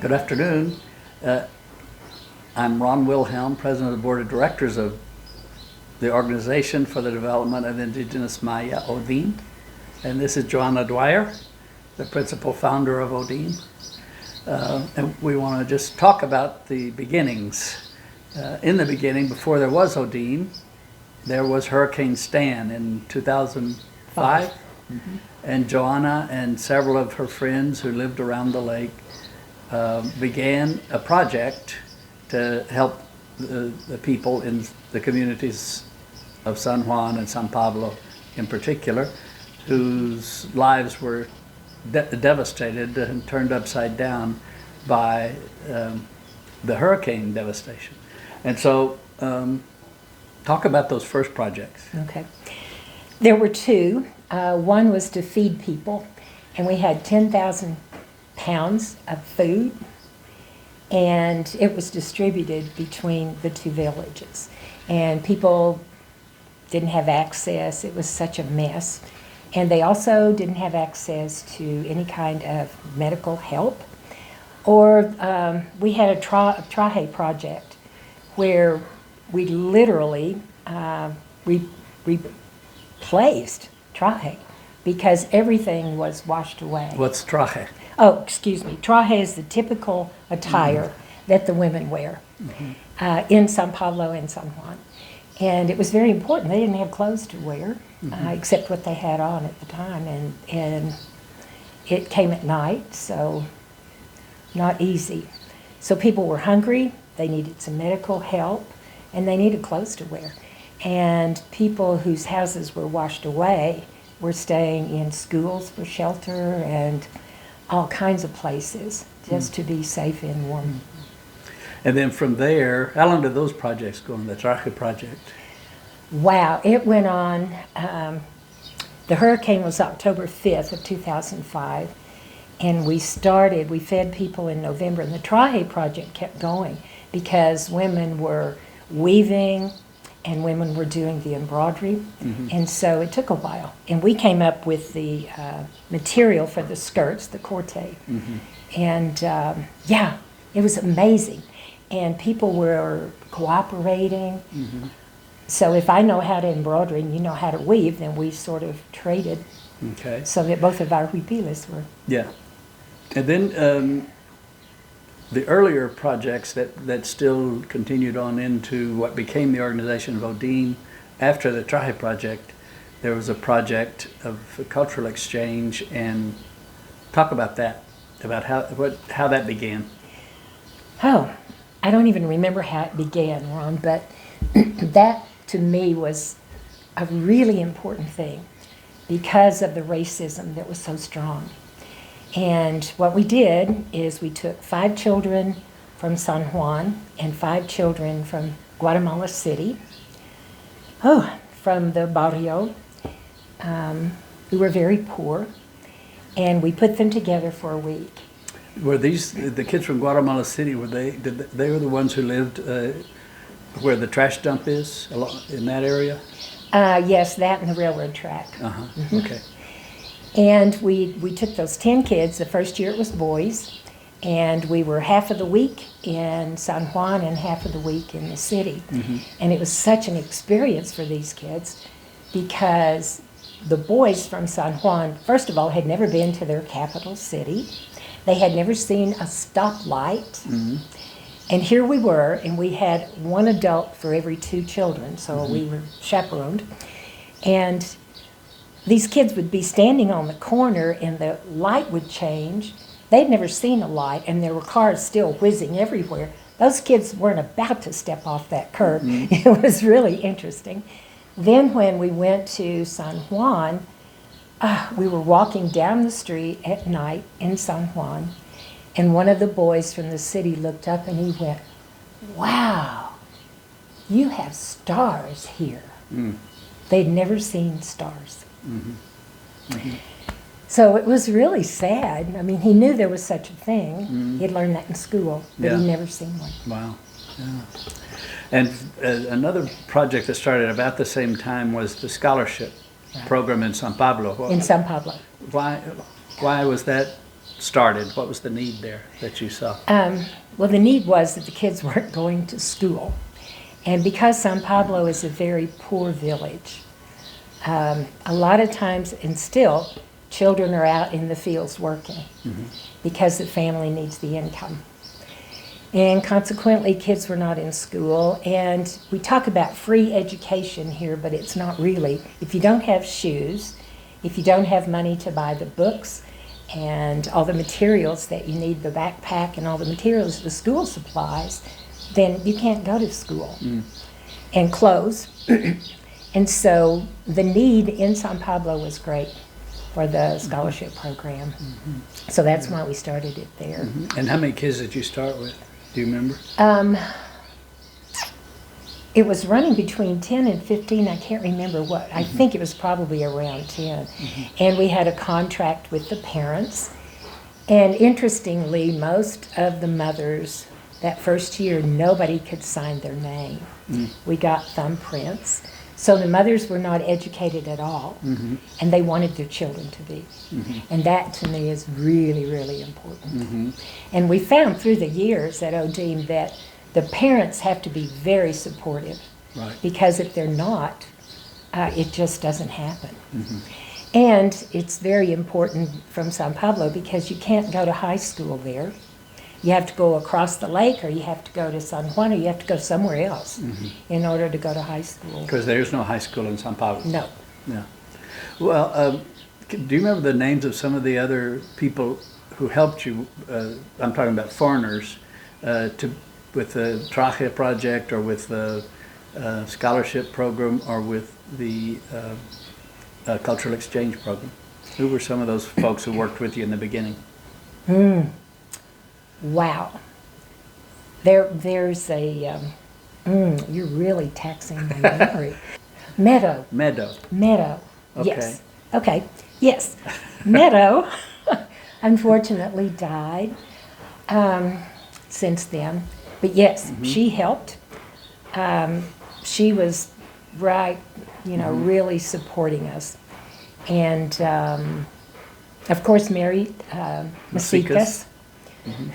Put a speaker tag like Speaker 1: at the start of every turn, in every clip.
Speaker 1: Good afternoon. I'm Ron Wilhelm, President of the Board of Directors of the Organization for the Development of Indigenous Maya, ODIM. And this is JoAna Dwyer, the principal founder of ODIM. And we want to just talk about the beginnings. In the beginning, before there was ODIM, there was Hurricane Stan in 2005. Mm-hmm. And JoAna and several of her friends who lived around the lake began a project to help the people in the communities of San Juan and San Pablo in particular, whose lives were devastated and turned upside down by the hurricane devastation. And so talk about those first projects.
Speaker 2: Okay. There were two. One was to feed people, and we had 10,000 pounds of food, and it was distributed between the two villages. And people didn't have access. It was such a mess. And they also didn't have access to any kind of medical help. Or we had a traje project where we literally replaced traje because everything was washed away.
Speaker 1: What's traje?
Speaker 2: Oh, excuse me. Traje is the typical attire that the women wear in San Pablo and San Juan. And it was very important. They didn't have clothes to wear except what they had on at the time. And it came at night, so not easy. So people were hungry, they needed some medical help, and they needed clothes to wear. And people whose houses were washed away were staying in schools for shelter and all kinds of places just to be safe and warm.
Speaker 1: And then from there, how long did those projects go on, the traje project?
Speaker 2: Wow, it went on. The hurricane was October 5th of 2005, and we fed people in November, and the traje project kept going because women were weaving and women were doing the embroidery, and so it took a while. And we came up with the material for the skirts, the corte, and yeah, it was amazing. And people were cooperating. So if I know how to embroider and you know how to weave, then we sort of traded so that both of our huipiles were.
Speaker 1: Yeah. And then the earlier projects that still continued on into what became the organization of ODIM, after the traje project, there was a project of cultural exchange, and talk about that, about how that began.
Speaker 2: Oh, I don't even remember how it began, Ron, but that to me was a really important thing because of the racism that was so strong. And what we did is we took 5 children from San Juan and 5 children from Guatemala City, from the barrio, who were very poor, and we put them together for a week.
Speaker 1: Were these the kids from Guatemala City? Were they were the ones who lived where the trash dump is in that area?
Speaker 2: Yes, that and the railroad track.
Speaker 1: Okay.
Speaker 2: And we took those 10 kids. The first year it was boys, and we were half of the week in San Juan and half of the week in the city. And it was such an experience for these kids because the boys from San Juan, first of all, had never been to their capital city. They had never seen a stoplight. And here we were, and we had one adult for every 2 children, so we were chaperoned. And these kids would be standing on the corner and the light would change. They'd never seen a light, and there were cars still whizzing everywhere. Those kids weren't about to step off that curb. It was really interesting. Then when we went to San Juan, we were walking down the street at night in San Juan, and one of the boys from the city looked up and he went, "Wow, you have stars here." They'd never seen stars. So it was really sad. I mean, he knew there was such a thing. He'd learned that in school, but he'd never seen one.
Speaker 1: Wow. Yeah. And another project that started about the same time was the scholarship program in San Pablo.
Speaker 2: In San Pablo.
Speaker 1: Why was that started? What was the need there that you saw?
Speaker 2: Well, the need was that the kids weren't going to school. And because San Pablo is a very poor village, a lot of times, and still, children are out in the fields working because the family needs the income. And consequently, kids were not in school. And we talk about free education here, but it's not really. If you don't have shoes, if you don't have money to buy the books and all the materials that you need, the backpack and all the materials, the school supplies, then you can't go to school. And clothes. And so the need in San Pablo was great for the scholarship program. So that's why we started it there.
Speaker 1: And how many kids did you start with? Do you remember?
Speaker 2: It was running between 10 and 15. I can't remember what. I think it was probably around 10. And we had a contract with the parents. And interestingly, most of the mothers that first year, nobody could sign their name. We got thumbprints. So the mothers were not educated at all, and they wanted their children to be. And that, to me, is really, really important. And we found through the years at ODIM that the parents have to be very supportive, because if they're not, it just doesn't happen. And it's very important from San Pablo because you can't go to high school there. You have to go across the lake, or you have to go to San Juan, or you have to go somewhere else in order to go to high school.
Speaker 1: Because there's no high school in San Pablo.
Speaker 2: No.
Speaker 1: Yeah. Well, do you remember the names of some of the other people who helped you? I'm talking about foreigners, with the Traje project, or with the scholarship program, or with the cultural exchange program. Who were some of those folks who worked with you in the beginning?
Speaker 2: Wow. There's a, you're really taxing my memory. Meadow.
Speaker 1: Okay.
Speaker 2: Yes. Okay. Yes. Meadow, unfortunately, died since then. But yes, she helped. She was really supporting us. And of course, Mary Masicas,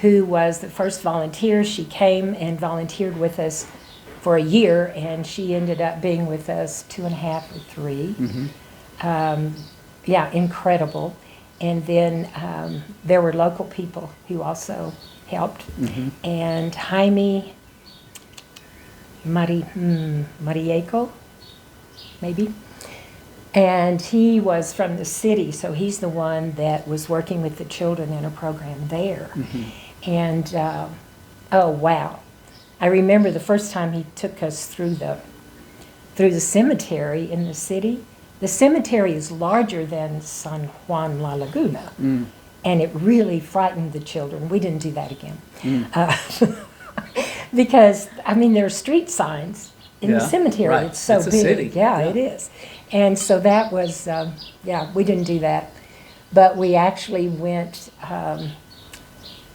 Speaker 2: who was the first volunteer. She came and volunteered with us for a year, and she ended up being with us 2.5 or 3. Incredible. And then there were local people who also helped. And Jaime Marieco, maybe. And he was from the city, so he's the one that was working with the children in a program there. And oh wow, I remember the first time he took us through the cemetery in the city. The cemetery is larger than San Juan La Laguna, and it really frightened the children. We didn't do that again. Because, I mean, there are street signs in the cemetery.
Speaker 1: Right.
Speaker 2: It's so
Speaker 1: It's a
Speaker 2: big.
Speaker 1: city.
Speaker 2: Yeah, it is. And so that was, we didn't do that. But we actually went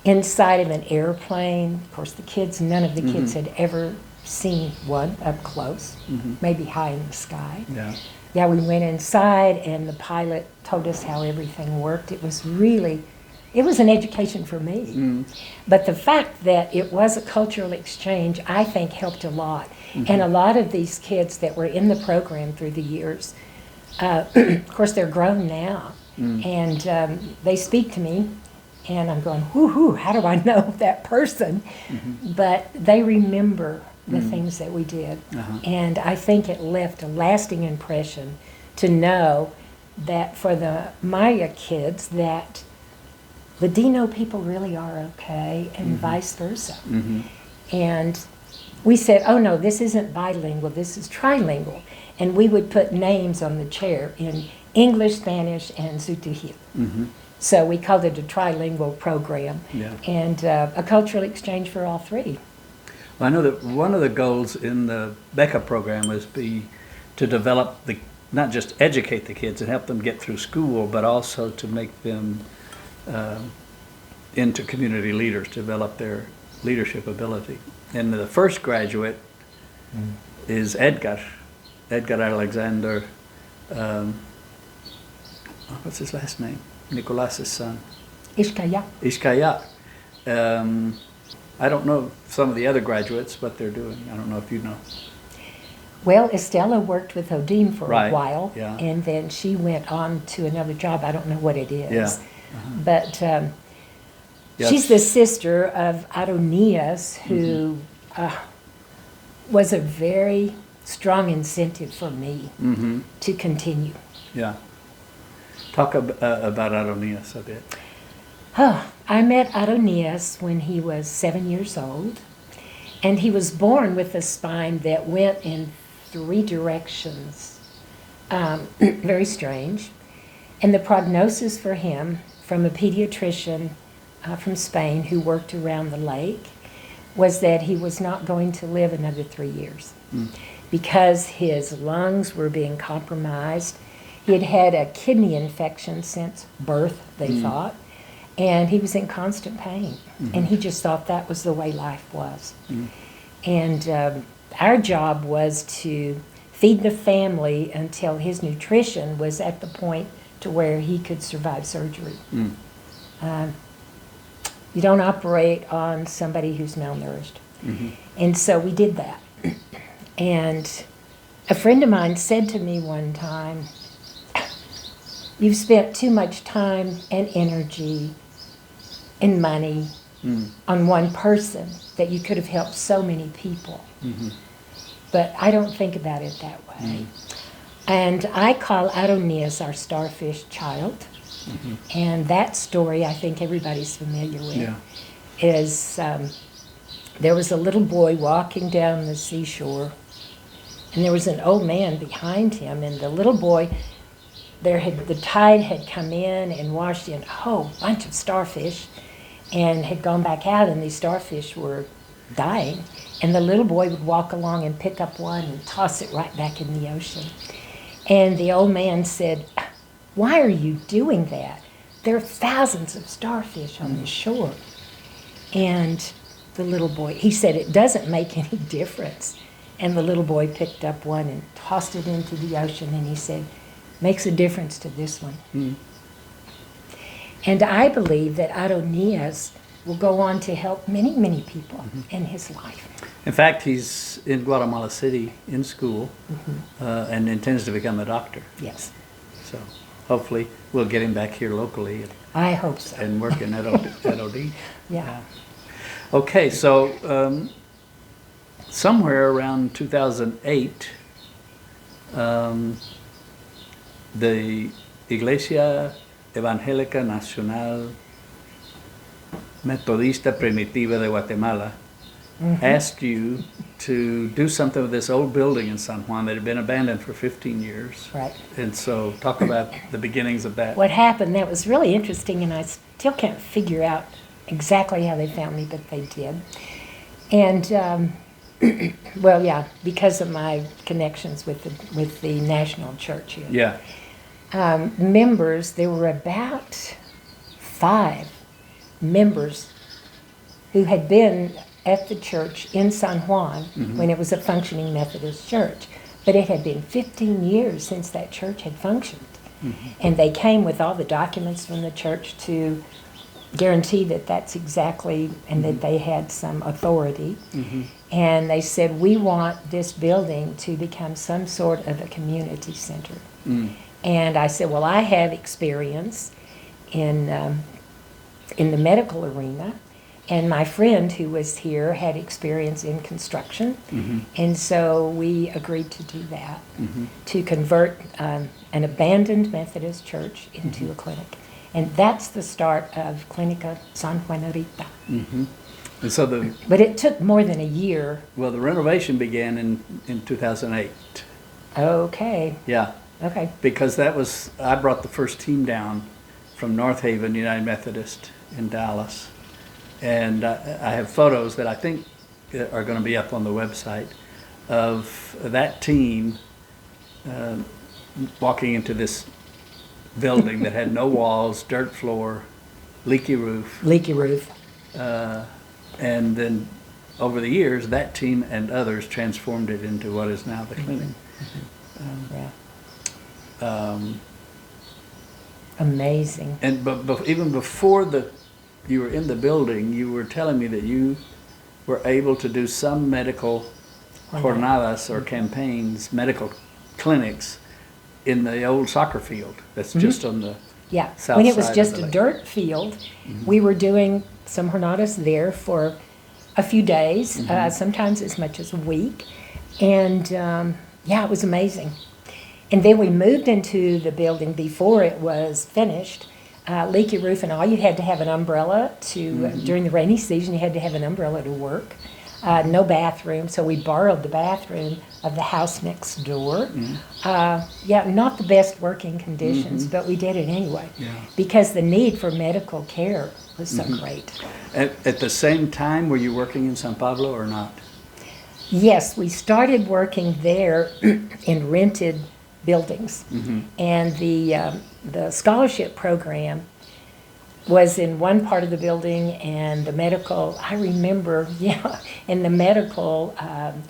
Speaker 2: inside of an airplane. Of course, none of the kids had ever seen one up close, maybe high in the sky. Yeah, we went inside, and the pilot told us how everything worked. It was an education for me. But the fact that it was a cultural exchange, I think, helped a lot. And a lot of these kids that were in the program through the years, of course, they're grown now, and they speak to me, and I'm going, whoo, how do I know that person? But they remember the things that we did. And I think it left a lasting impression to know that for the Maya kids, that Ladino people really are okay, and vice versa. And we said, oh no, this isn't bilingual, this is trilingual. And we would put names on the chair in English, Spanish, and Zutujil. So we called it a trilingual program, and a cultural exchange for all three.
Speaker 1: Well, I know that one of the goals in the Becca program is to develop not just educate the kids and help them get through school, but also to make them into community leaders, develop their leadership ability. And the first graduate is Edgar Alexander, what's his last name? Nicolas's son.
Speaker 2: Ishkaya.
Speaker 1: Ishkaya. I don't know some of the other graduates, what they're doing. I don't know if you know.
Speaker 2: Well, Estella worked with ODIM for
Speaker 1: Right,
Speaker 2: a while,
Speaker 1: yeah.
Speaker 2: and then she went on to another job. I don't know what it is.
Speaker 1: Yeah.
Speaker 2: But
Speaker 1: Yes.
Speaker 2: she's the sister of Adonias, who was a very strong incentive for me to continue.
Speaker 1: Yeah. Talk about Adonias a bit.
Speaker 2: I met Adonias when he was 7 years old, and he was born with a spine that went in 3 directions. Very strange. And the prognosis for him from a pediatrician from Spain who worked around the lake was that he was not going to live another 3 years because his lungs were being compromised. He had had a kidney infection since birth, they thought, and he was in constant pain. And he just thought that was the way life was. And our job was to feed the family until his nutrition was at the point to where he could survive surgery. You don't operate on somebody who's malnourished. And so we did that. And a friend of mine said to me one time, "You've spent too much time and energy and money on one person that you could have helped so many people." But I don't think about it that way. And I call Adonias our starfish child. And that story, I think everybody's familiar with, is there was a little boy walking down the seashore, and there was an old man behind him, and the little boy, the tide had come in and washed in a whole bunch of starfish and had gone back out, and these starfish were dying, and the little boy would walk along and pick up one and toss it right back in the ocean. And the old man said, "Why are you doing that? There are thousands of starfish on the shore." And the little boy, he said, "It doesn't make any difference." And the little boy picked up one and tossed it into the ocean, and he said, "Makes a difference to this one." And I believe that Adonias will go on to help many, many people in his life.
Speaker 1: In fact, he's in Guatemala City in school and intends to become a doctor.
Speaker 2: Yes.
Speaker 1: So hopefully we'll get him back here locally
Speaker 2: I hope so.
Speaker 1: and working at OD.
Speaker 2: Yeah.
Speaker 1: Okay, so somewhere around 2008, the Iglesia Evangélica Nacional Metodista Primitiva de Guatemala asked you to do something with this old building in San Juan that had been abandoned for 15 years.
Speaker 2: Right.
Speaker 1: And so talk about the beginnings of that.
Speaker 2: What happened, that was really interesting, and I still can't figure out exactly how they found me, but they did. And, well, yeah, because of my connections with the national church here.
Speaker 1: Yeah.
Speaker 2: Members, there were about 5 members who had been at the church in San Juan when it was a functioning Methodist church. But it had been 15 years since that church had functioned. And they came with all the documents from the church to guarantee that that's exactly, and that they had some authority. And they said, "We want this building to become some sort of a community center." And I said, "Well, I have experience in the medical arena, and my friend who was here had experience in construction." And so we agreed to do that, to convert an abandoned Methodist church into a clinic. And that's the start of Clinica San Juanita.
Speaker 1: And so
Speaker 2: But it took more than a year.
Speaker 1: the renovation began in 2008.
Speaker 2: Okay.
Speaker 1: Yeah.
Speaker 2: Okay.
Speaker 1: Because I brought the first team down from North Haven United Methodist in Dallas. And I have photos that I think are going to be up on the website of that team walking into this building that had no walls, dirt floor, leaky roof.
Speaker 2: Leaky roof.
Speaker 1: And then over the years, that team and others transformed it into what is now the clinic.
Speaker 2: Yeah. Amazing.
Speaker 1: And even before you were in the building, you were telling me that you were able to do some medical jornadas or campaigns, medical clinics in the old soccer field that's just on the
Speaker 2: Yeah,
Speaker 1: south
Speaker 2: when it was
Speaker 1: side
Speaker 2: just
Speaker 1: of the
Speaker 2: a
Speaker 1: lake.
Speaker 2: dirt field, we were doing some jornadas there for a few days, sometimes as much as a week. And yeah, it was amazing. And then we moved into the building before it was finished. Leaky roof and all, you had to have an umbrella to, during the rainy season, you had to have an umbrella to work. No bathroom, so we borrowed the bathroom of the house next door. Yeah, not the best working conditions, but we did it anyway.
Speaker 1: Yeah.
Speaker 2: Because the need for medical care was so great.
Speaker 1: At the same time, were you working in San Pablo or not?
Speaker 2: Yes, we started working there in rented buildings. And the scholarship program was in one part of the building, and the medical, I remember, and the medical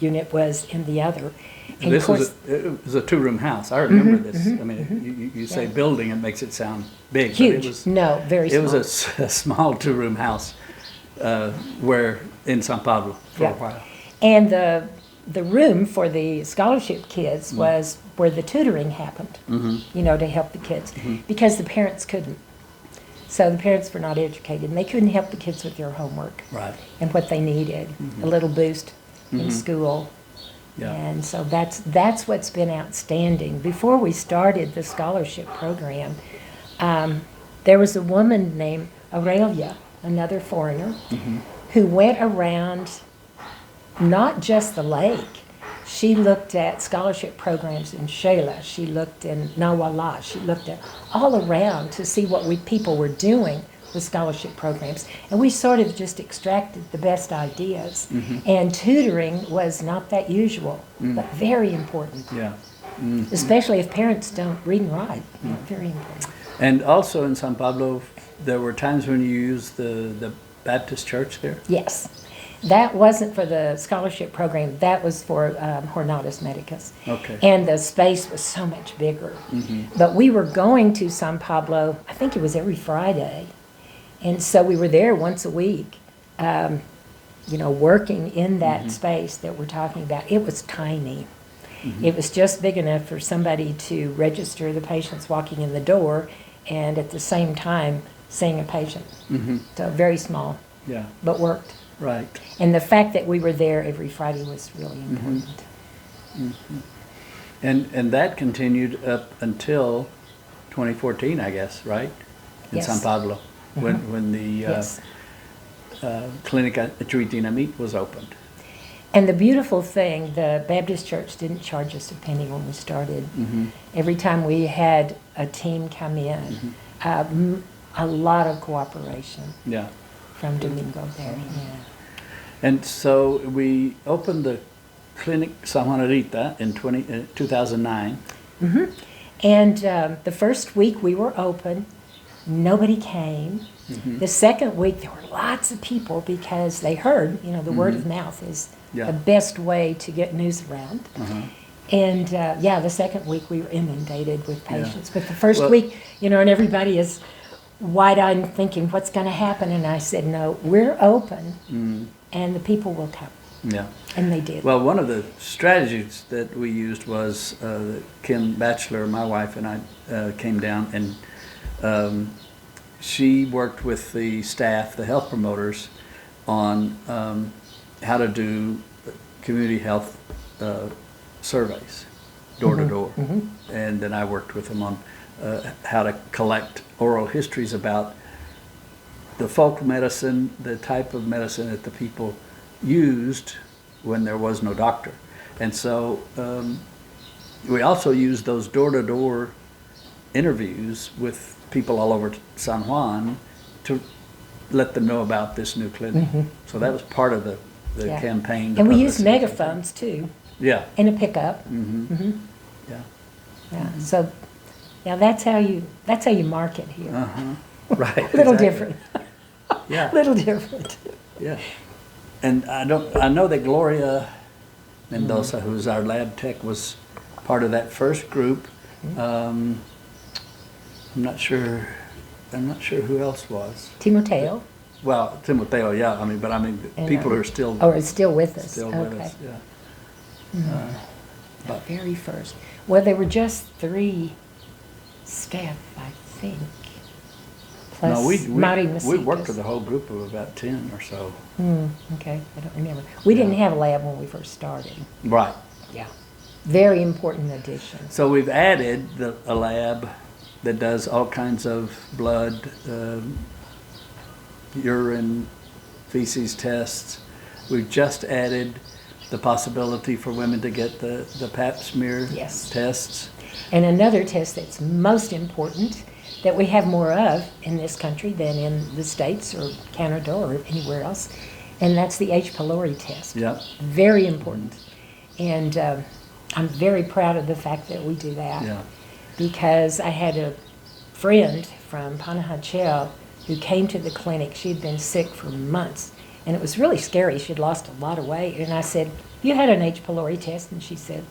Speaker 2: unit was in the other. And
Speaker 1: This
Speaker 2: of course,
Speaker 1: it was a two-room house. I remember this. I mean, you say building, it makes it sound big. But
Speaker 2: huge.
Speaker 1: it was,
Speaker 2: No, very small.
Speaker 1: It was a small two-room house where in San Pablo for a while.
Speaker 2: And the room for the scholarship kids was where the tutoring happened, to help the kids, because the parents couldn't. So the parents were not educated, and they couldn't help the kids with their homework
Speaker 1: Right.
Speaker 2: and what they needed, a little boost in school.
Speaker 1: Yeah.
Speaker 2: And so that's what's been outstanding. Before we started the scholarship program, there was a woman named Aurelia, another foreigner, who went around not just the lake. She looked at scholarship programs in Shela. She looked in Nawala. She looked at all around to see what people were doing with scholarship programs. And we sort of just extracted the best ideas. And tutoring was not that usual, but very important,
Speaker 1: Yeah.
Speaker 2: especially if parents don't read and write. Very important.
Speaker 1: And also in San Pablo, there were times when you used the Baptist church there?
Speaker 2: Yes. That wasn't for the scholarship program. That was for Jornadas Medicas.
Speaker 1: Okay.
Speaker 2: And the space was so much bigger. But we were going to San Pablo, I think it was every Friday. And so we were there once a week, working in that space that we're talking about. It was tiny. It was just big enough for somebody to register the patients walking in the door and at the same time seeing a patient. So very small,
Speaker 1: Yeah.
Speaker 2: but worked.
Speaker 1: Right.
Speaker 2: And the fact that we were there every Friday was really important.
Speaker 1: And that continued up until 2014, I guess, right? In
Speaker 2: Yes.
Speaker 1: San Pablo, when the
Speaker 2: Yes.
Speaker 1: Clínica Chuitinamit was opened.
Speaker 2: And the beautiful thing, the Baptist Church didn't charge us a penny when we started. Every time we had a team come in, a lot of cooperation
Speaker 1: Yeah.
Speaker 2: from Domingo there. Yeah.
Speaker 1: And so we opened the Clinic San Juanita in 2009.
Speaker 2: And the first week we were open, nobody came. The second week there were lots of people because they heard, the word of mouth is
Speaker 1: Yeah.
Speaker 2: the best way to get news around. And the second week we were inundated with patients. But the first
Speaker 1: Well-
Speaker 2: week, and everybody is wide-eyed thinking, what's going to happen? And I said, no, we're open and the people will come.
Speaker 1: Yeah.
Speaker 2: And they did.
Speaker 1: Well, one of the strategies that we used was Kim Batchelor, my wife, and I came down, and she worked with the staff, the health promoters, on how to do community health surveys, door to door. And then I worked with them on how to collect oral histories about the folk medicine, the type of medicine that the people used when there was no doctor. And so we also used those door-to-door interviews with people all over San Juan to let them know about this new clinic. So that was part of the
Speaker 2: Yeah.
Speaker 1: campaign.
Speaker 2: And we used
Speaker 1: publicity.
Speaker 2: megaphones too,
Speaker 1: Yeah.
Speaker 2: in a pickup.
Speaker 1: Yeah.
Speaker 2: Yeah. So, that's how you market here.
Speaker 1: Right.
Speaker 2: Little
Speaker 1: exactly.
Speaker 2: different.
Speaker 1: Yeah.
Speaker 2: Little different.
Speaker 1: Yeah. And I know that Gloria Mendoza, who's our lab tech, was part of that first group. I'm not sure who else was.
Speaker 2: Timoteo,
Speaker 1: Well, Timoteo, yeah, but
Speaker 2: And,
Speaker 1: people are still,
Speaker 2: or is still with us?
Speaker 1: still with us, yeah.
Speaker 2: The very first. Well, there were just 3 staff, I think. Plus
Speaker 1: No, we
Speaker 2: Mari
Speaker 1: worked
Speaker 2: Masitas.
Speaker 1: with a whole group of about 10 or so.
Speaker 2: Okay, I don't remember. We didn't have a lab when we first started.
Speaker 1: Right.
Speaker 2: Yeah. Very important addition.
Speaker 1: So we've added a lab that does all kinds of blood, urine, feces tests. We've just added the possibility for women to get the pap smear
Speaker 2: Yes.
Speaker 1: tests.
Speaker 2: And another test that's most important that we have more of in this country than in the States or Canada or anywhere else, and that's the H. pylori test.
Speaker 1: Yep.
Speaker 2: Very important. And I'm very proud of the fact that we do that.
Speaker 1: Yeah.
Speaker 2: Because I had a friend from Panajachel who came to the clinic. She had been sick for months, and it was really scary. She had lost a lot of weight. And I said, "You had an H. pylori test?" And she said,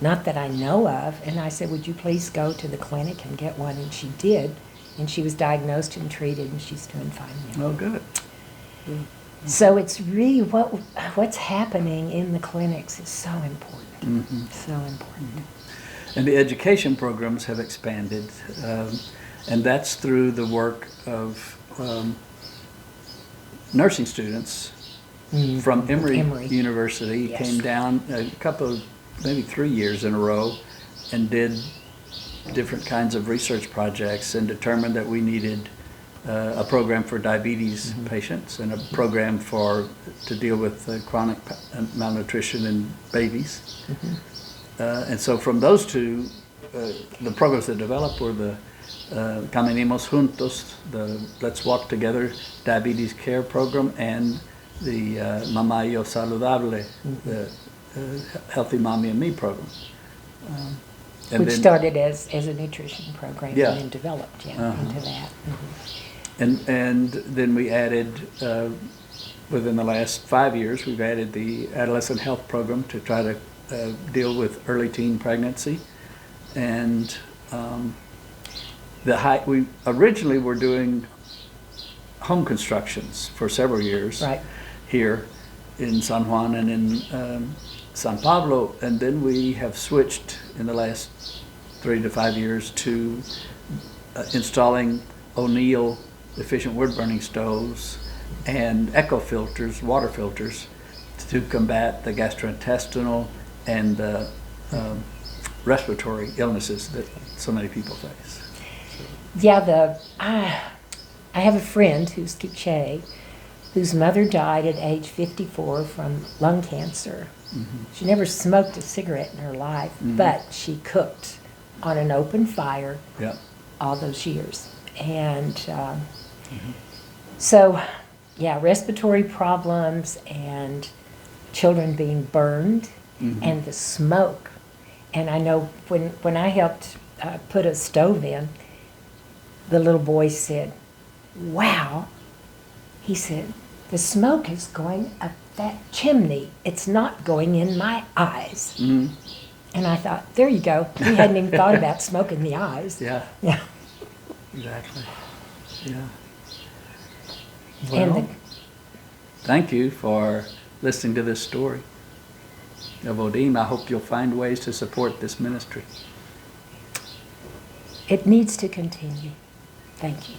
Speaker 2: "Not that I know of." And I said, "Would you please go to the clinic and get one?" And she did. And she was diagnosed and treated, and she's doing fine now.
Speaker 1: Oh, good.
Speaker 2: So it's really what's happening in the clinics is so important. So important.
Speaker 1: And the education programs have expanded, and that's through the work of nursing students from Emory University.
Speaker 2: Yes.
Speaker 1: Came down a couple, maybe 3 years in a row, and did different kinds of research projects and determined that we needed a program for diabetes patients and a program to deal with chronic malnutrition in babies. And so from those two, the programs that developed were the Caminemos Juntos, the Let's Walk Together diabetes care program, and the Mamá y Yo Saludable, the Healthy Mommy and Me program.
Speaker 2: Which started as a nutrition program
Speaker 1: Yeah.
Speaker 2: and then developed into that.
Speaker 1: And then we added, within the last 5 years, we've added the adolescent health program to try to deal with early teen pregnancy. And we originally were doing home constructions for several years here in San Juan and in San Pablo, and then we have switched in the last 3 to 5 years to installing O'Neill efficient wood burning stoves and eco filters, water filters, to combat the gastrointestinal and respiratory illnesses that so many people face.
Speaker 2: Yeah, I have a friend who's Quiche, whose mother died at age 54 from lung cancer. She never smoked a cigarette in her life, but she cooked on an open fire all those years. And so, yeah, respiratory problems and children being burned and the smoke. And I know when I helped put a stove in, the little boy said, "Wow," he said, "the smoke is going up that chimney. It's not going in my eyes." And I thought, there you go. We hadn't even thought about smoke in the eyes.
Speaker 1: Yeah.
Speaker 2: Yeah.
Speaker 1: Exactly. Yeah.
Speaker 2: And
Speaker 1: Well, thank you for listening to this story of ODIM. I hope you'll find ways to support this ministry.
Speaker 2: it needs to continue. Thank you.